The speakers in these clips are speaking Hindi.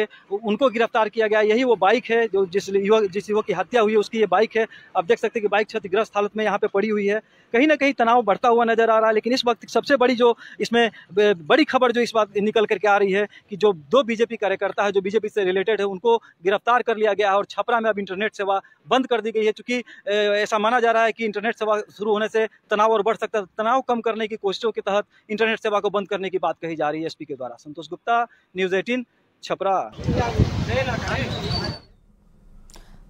उनको गिरफ्तार किया गया। यही वो बाइक है जो जिस युवक की हत्या हुई है, उसकी ये बाइक है। आप देख सकते हैं कि बाइक क्षतिग्रस्त हालत में यहाँ पे पड़ी हुई है। कहीं ना कहीं तनाव बढ़ता हुआ नजर आ रहा है। लेकिन इस वक्त सबसे बड़ी जो इसमें बड़ी खबर जो इस बात निकल करके आ रही है कि जो 2 बीजेपी कार्यकर्ता है जो बीजेपी से रिलेटेड है, उनको गिरफ्तार कर लिया गया है और छपरा में अब इंटरनेट सेवा बंद कर दी गई है। चूंकि ऐसा माना जा रहा है कि इंटरनेट सेवा शुरू होने से तनाव और बढ़ सकता है। तनाव कम करने की कोशिशों के तहत इंटरनेट सेवा को बंद करने की बात कही जा रही है एसपी के द्वारा। संतोष गुप्ता, न्यूज़ 18 छपरा।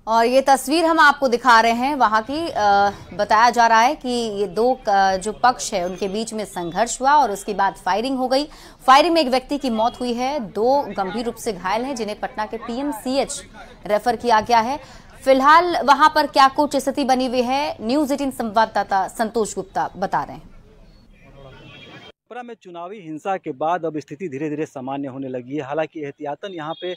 और ये तस्वीर हम आपको दिखा रहे हैं वहां की। बताया जा रहा है कि ये 2 जो पक्ष है उनके बीच में संघर्ष हुआ और उसके बाद फायरिंग हो गई। फायरिंग में एक व्यक्ति की मौत हुई है, 2 गंभीर रूप से घायल हैं जिन्हें पटना के पीएमसीएच रेफर किया गया है। फिलहाल वहां पर क्या कुछ स्थिति बनी हुई है, न्यूज़ 18 संवाददाता संतोष गुप्ता बता रहे हैं। छपरा में चुनावी हिंसा के बाद अब स्थिति धीरे धीरे सामान्य होने लगी है। हालांकि एहतियातन यहाँ पे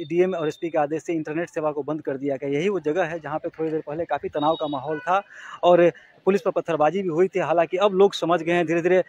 डीएम और एसपी के आदेश से इंटरनेट सेवा को बंद कर दिया गया। यही वो जगह है जहाँ पे थोड़ी देर पहले काफ़ी तनाव का माहौल था और पुलिस पर पत्थरबाजी भी हुई थी। हालांकि अब लोग समझ गए हैं धीरे धीरे।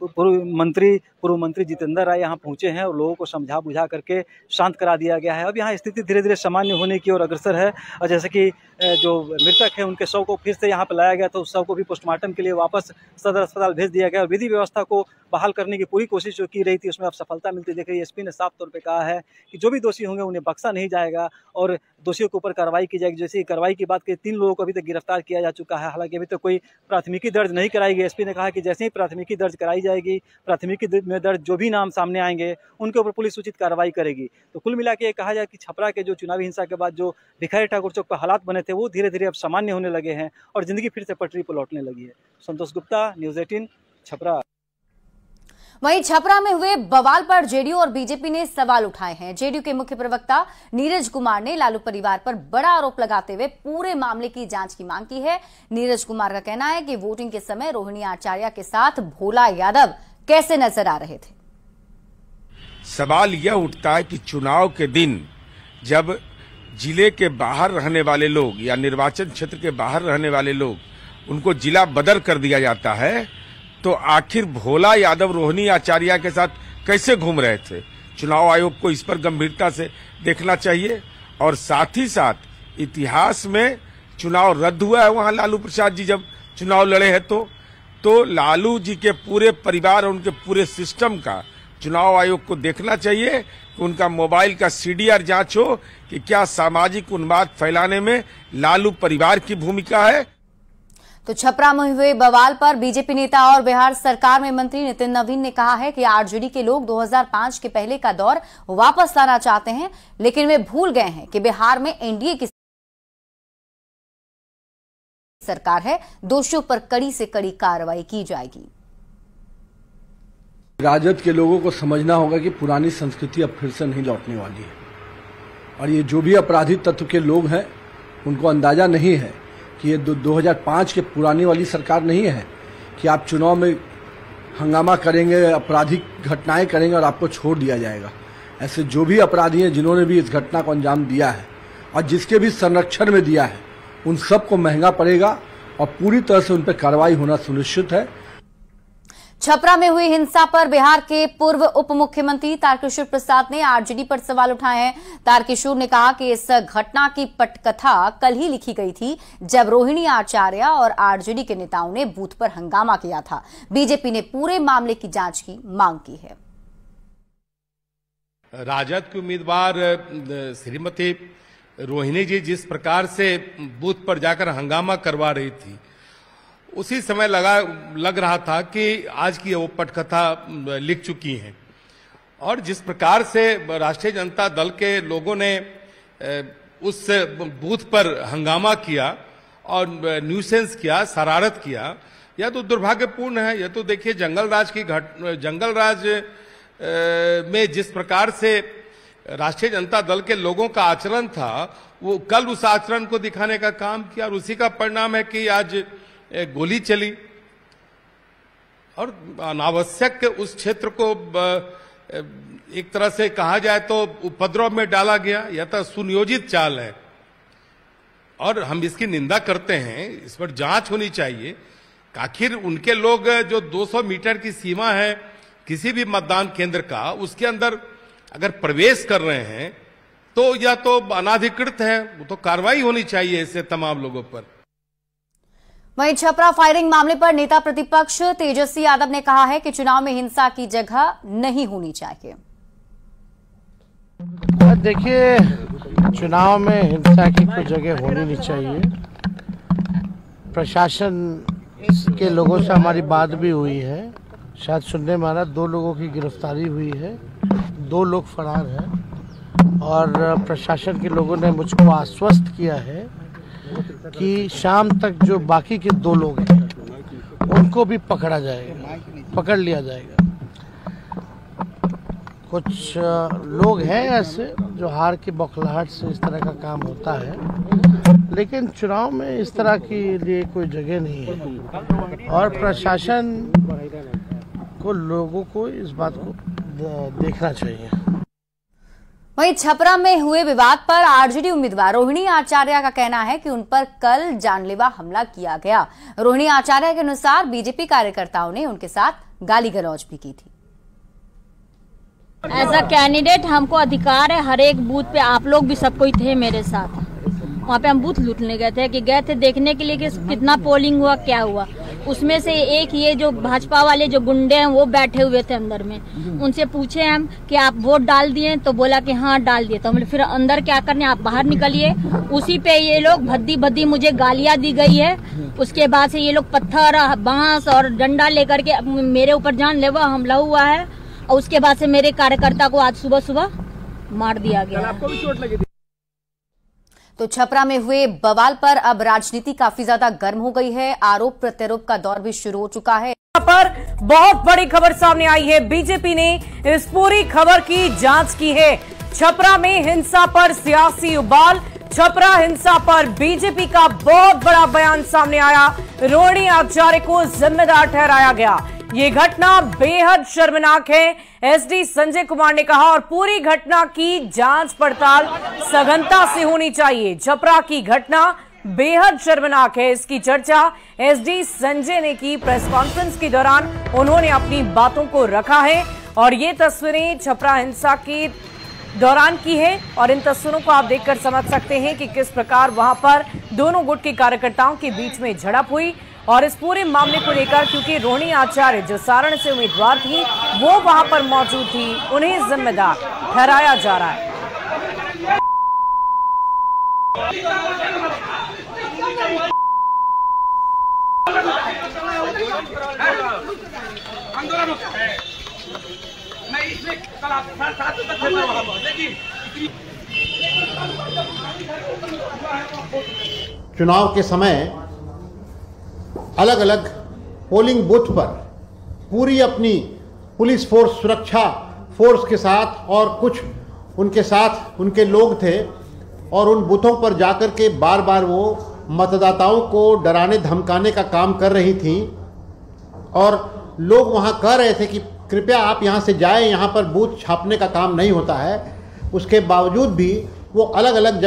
पूर्व मंत्री जितेंद्र राय यहाँ पहुँचे हैं और लोगों को समझा बुझा करके शांत करा दिया गया है। अब यहाँ स्थिति धीरे धीरे सामान्य होने की ओर अग्रसर है। और जैसे कि जो मृतक है उनके शव को फिर से यहाँ पर लाया गया, तो उस शव को भी पोस्टमार्टम के लिए वापस सदर अस्पताल भेज दिया गया और विधि व्यवस्था को बहाल करने की पूरी कोशिश जो की रही थी उसमें अब सफलता मिलती दिख रही है। एसपी ने साफ तौर पे कहा है कि जो भी दोषी होंगे उन्हें बख्शा नहीं जाएगा और दोषियों के ऊपर कार्रवाई की जाएगी। जैसे कार्रवाई की बात की, 3 लोगों को अभी तक गिरफ्तार किया जा चुका है। हालांकि अभी तक कोई प्राथमिकी दर्ज नहीं कराई गई। एसपी ने कहा कि जैसे ही प्राथमिकी दर्ज कराई जाएगी, प्राथमिकी में दर्ज जो भी नाम सामने आएंगे उनके ऊपर पुलिस उचित कार्रवाई करेगी। तो कुल मिला के कहा जाए कि छपरा के जो चुनावी हिंसा के बाद जो भिखारी ठाकुर चौक पर हालात बने थे वो धीरे धीरे अब सामान्य होने लगे हैं और जिंदगी फिर से पटरी पर लौटने लगी है। संतोष गुप्ता, न्यूज़ 18 छपरा। वहीं छपरा में हुए बवाल पर जेडीयू और बीजेपी ने सवाल उठाए हैं। जेडीयू के मुख्य प्रवक्ता नीरज कुमार ने लालू परिवार पर बड़ा आरोप लगाते हुए पूरे मामले की जांच की मांग की है। नीरज कुमार का कहना है कि वोटिंग के समय रोहिणी आचार्य के साथ भोला यादव कैसे नजर आ रहे थे। सवाल यह उठता है कि चुनाव के दिन जब जिले के बाहर रहने वाले लोग या निर्वाचन क्षेत्र के बाहर रहने वाले लोग उनको जिला बदर कर दिया जाता है, तो आखिर भोला यादव रोहिणी आचार्य के साथ कैसे घूम रहे थे। चुनाव आयोग को इस पर गंभीरता से देखना चाहिए। और साथ ही साथ इतिहास में चुनाव रद्द हुआ है वहां लालू प्रसाद जी जब चुनाव लड़े हैं, तो लालू जी के पूरे परिवार और उनके पूरे सिस्टम का चुनाव आयोग को देखना चाहिए कि उनका मोबाइल का सीडीआर जांच हो कि क्या सामाजिक उन्माद फैलाने में लालू परिवार की भूमिका है। तो छपरा में हुए बवाल पर बीजेपी नेता और बिहार सरकार में मंत्री नितिन नवीन ने कहा है कि आरजेडी के लोग 2005 के पहले का दौर वापस लाना चाहते हैं, लेकिन वे भूल गए हैं कि बिहार में एनडीए की सरकार है। दोषियों पर कड़ी से कड़ी कार्रवाई की जाएगी। राजद के लोगों को समझना होगा कि पुरानी संस्कृति अब फिर से नहीं लौटने वाली है और ये जो भी आपराधिक तत्व के लोग हैं उनको अंदाजा नहीं है कि ये 2005 के पुरानी वाली सरकार नहीं है कि आप चुनाव में हंगामा करेंगे, आपराधिक घटनाएं करेंगे और आपको छोड़ दिया जाएगा। ऐसे जो भी अपराधी हैं जिन्होंने भी इस घटना को अंजाम दिया है और जिसके भी संरक्षण में दिया है, उन सबको महंगा पड़ेगा और पूरी तरह से उन पर कार्रवाई होना सुनिश्चित है। छपरा में हुई हिंसा पर बिहार के पूर्व उप मुख्यमंत्री तारकिशोर प्रसाद ने आरजेडी पर सवाल उठाए हैं। तारकिशोर ने कहा कि इस घटना की पटकथा कल ही लिखी गई थी जब रोहिणी आचार्य और आरजेडी के नेताओं ने बूथ पर हंगामा किया था। बीजेपी ने पूरे मामले की जांच की मांग की है। राजद की उम्मीदवार श्रीमती रोहिणी जी जिस प्रकार से बूथ पर जाकर हंगामा करवा रही थी, उसी समय लग रहा था कि आज की वो पटकथा लिख चुकी हैं। और जिस प्रकार से राष्ट्रीय जनता दल के लोगों ने उस बूथ पर हंगामा किया और न्यूसेंस किया, शरारत किया, यह तो दुर्भाग्यपूर्ण है। यह तो देखिए जंगल राज में जिस प्रकार से राष्ट्रीय जनता दल के लोगों का आचरण था, वो कल उस आचरण को दिखाने का काम किया और उसी का परिणाम है कि आज गोली चली और अनावश्यक उस क्षेत्र को एक तरह से कहा जाए तो उपद्रव में डाला गया। यह तो सुनियोजित चाल है और हम इसकी निंदा करते हैं। इस पर जांच होनी चाहिए। आखिर उनके लोग जो 200 मीटर की सीमा है किसी भी मतदान केंद्र का, उसके अंदर अगर प्रवेश कर रहे हैं तो या तो अनाधिकृत है, वो तो कार्रवाई होनी चाहिए इससे तमाम लोगों पर। वहीं छपरा फायरिंग मामले पर नेता प्रतिपक्ष तेजस्वी यादव ने कहा है कि चुनाव में हिंसा की जगह नहीं होनी चाहिए। देखिए, चुनाव में हिंसा की कोई जगह होनी नहीं चाहिए। प्रशासन के लोगों से हमारी बात भी हुई है, शायद सुनने में आ रहा 2 लोगों की गिरफ्तारी हुई है, 2 लोग फरार हैं और प्रशासन के लोगों ने मुझको आश्वस्त किया है कि शाम तक जो बाकी के 2 लोग हैं उनको भी पकड़ लिया जाएगा। कुछ लोग हैं ऐसे जो हार की बौखलाहट से इस तरह का काम होता है, लेकिन चुनाव में इस तरह के लिए कोई जगह नहीं है और प्रशासन को, लोगों को इस बात को देखना चाहिए। वहीं छपरा में हुए विवाद पर आरजेडी उम्मीदवार रोहिणी आचार्य का कहना है कि उन पर कल जानलेवा हमला किया गया। रोहिणी आचार्य के अनुसार बीजेपी कार्यकर्ताओं ने उनके साथ गाली गलौज भी की थी। एज अ कैंडिडेट हमको अधिकार है, हर एक बूथ पे आप लोग भी सब कोई थे मेरे साथ। वहाँ पे हम बूथ लूटने गए थे देखने के लिए कि कितना पोलिंग हुआ, क्या हुआ। उसमें से एक ये जो भाजपा वाले जो गुंडे हैं वो बैठे हुए थे अंदर में। उनसे पूछे हम कि आप वोट डाल दिए, तो बोला कि हाँ डाल दिए। तो हम फिर अंदर क्या करने, आप बाहर निकलिए। उसी पे ये लोग भद्दी मुझे गालियां दी गई है। उसके बाद से ये लोग पत्थर, बांस और डंडा लेकर के मेरे ऊपर जानलेवा हमला हुआ है और उसके बाद से मेरे कार्यकर्ता को आज सुबह मार दिया गया। आपको भी चोट लगी थी? तो छपरा में हुए बवाल पर अब राजनीति काफी ज्यादा गर्म हो गई है। आरोप प्रत्यारोप का दौर भी शुरू हो चुका है। पर बहुत बड़ी खबर सामने आई है। बीजेपी ने इस पूरी खबर की जांच की है। छपरा में हिंसा पर सियासी उबाल, छपरा हिंसा पर बीजेपी का बहुत बड़ा बयान सामने आया। रोहिणी आचार्य को जिम्मेदार ठहराया गया। ये घटना बेहद शर्मनाक है, एसडी संजय कुमार ने कहा, और पूरी घटना की जांच पड़ताल सघनता से होनी चाहिए। छपरा की घटना बेहद शर्मनाक है, इसकी चर्चा एसडी संजय ने की। प्रेस कॉन्फ्रेंस के दौरान उन्होंने अपनी बातों को रखा है और ये तस्वीरें छपरा हिंसा के दौरान की है और इन तस्वीरों को आप देखकर समझ सकते हैं कि किस प्रकार वहां पर दोनों गुट के कार्यकर्ताओं के बीच में झड़प हुई। और इस पूरे मामले को लेकर क्योंकि रोहिणी आचार्य जो सारण से उम्मीदवार थी वो वहां पर मौजूद थी, उन्हें जिम्मेदार ठहराया जा रहा है। चुनाव के समय अलग अलग पोलिंग बूथ पर पूरी अपनी पुलिस फोर्स, सुरक्षा फोर्स के साथ और कुछ उनके साथ उनके लोग थे और उन बूथों पर जाकर के बार बार वो मतदाताओं को डराने धमकाने का काम कर रही थी और लोग वहां कह रहे थे कि कृपया आप यहां से जाएं, यहां पर बूथ छापने का काम नहीं होता है। उसके बावजूद भी वो अलग अलग जगह